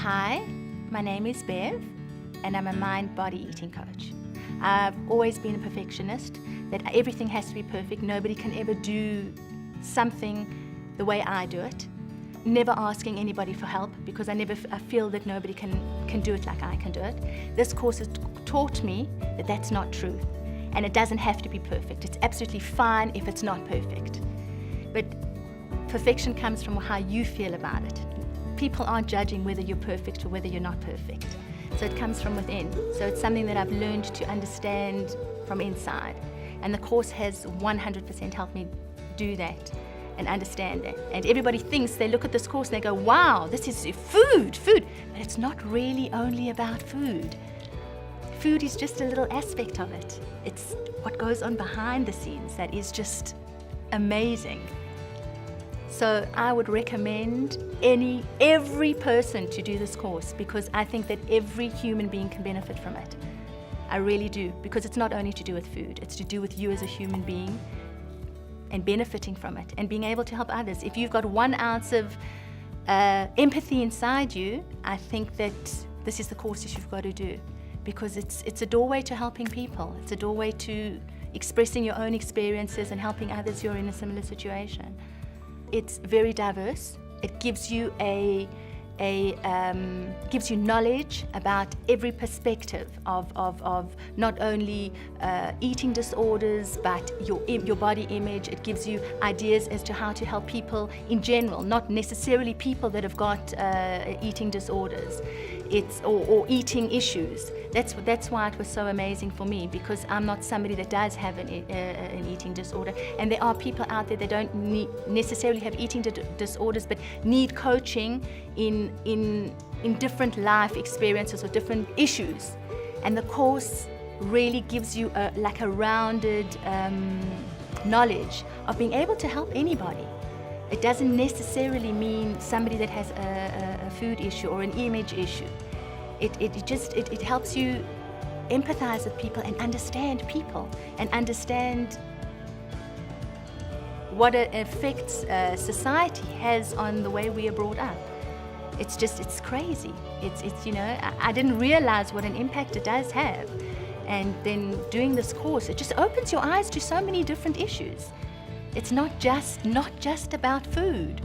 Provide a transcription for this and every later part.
Hi, my name is Bev, and I'm a mind-body eating coach. I've always been a perfectionist, that everything has to be perfect. Nobody can ever do something the way I do it. Never asking anybody for help, because I feel that nobody can do it like I can do it. This course has taught me that that's not true, and it doesn't have to be perfect. It's absolutely fine if it's not perfect. But perfection comes from how you feel about it. People aren't judging whether you're perfect or whether you're not perfect. So it comes from within. So it's something that I've learned to understand from inside. And the course has 100% helped me do that and understand that. And everybody thinks, they look at this course and they go, wow, this is food. But it's not really only about food. Food is just a little aspect of it. It's what goes on behind the scenes that is just amazing. So I would recommend every person to do this course, because I think that every human being can benefit from it. I really do, because it's not only to do with food, it's to do with you as a human being and benefiting from it and being able to help others. If you've got 1 ounce of empathy inside you, I think that this is the course that you've got to do, because it's a doorway to helping people. It's a doorway to expressing your own experiences and helping others who are in a similar situation. It's very diverse. It gives you gives you knowledge about every perspective of not only eating disorders, but your body image. It gives you ideas as to how to help people in general, not necessarily people that have got eating disorders, or eating issues. That's why it was so amazing for me, because I'm not somebody that does have an eating disorder, and there are people out there that don't necessarily have eating disorders but need coaching in different life experiences or different issues. And the course really gives you a rounded knowledge of being able to help anybody. It doesn't necessarily mean somebody that has a food issue or an image issue. It helps you empathize with people and understand people and understand what effects society has on the way we are brought up. It's crazy. I didn't realize what an impact it does have. And then doing this course, it just opens your eyes to so many different issues. It's not just about food.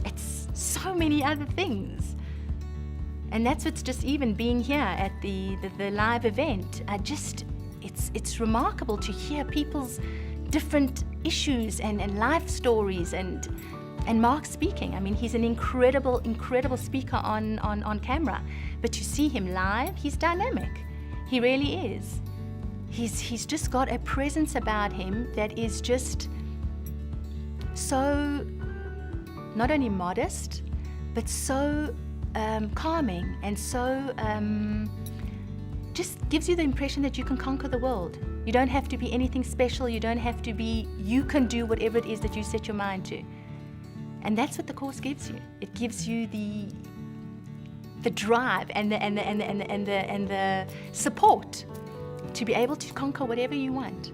It's so many other things. And that's what's just even being here at the live event. It's remarkable to hear people's different issues and life stories, and Mark speaking. I mean, he's an incredible speaker on camera. But to see him live, he's dynamic. He really is. He's just got a presence about him that is just so not only modest, but so calming, and so just gives you the impression that you can conquer the world. You don't have to be anything special. You can do whatever it is that you set your mind to. And that's what the course gives you. It gives you the drive and the support to be able to conquer whatever you want.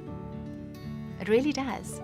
It really does.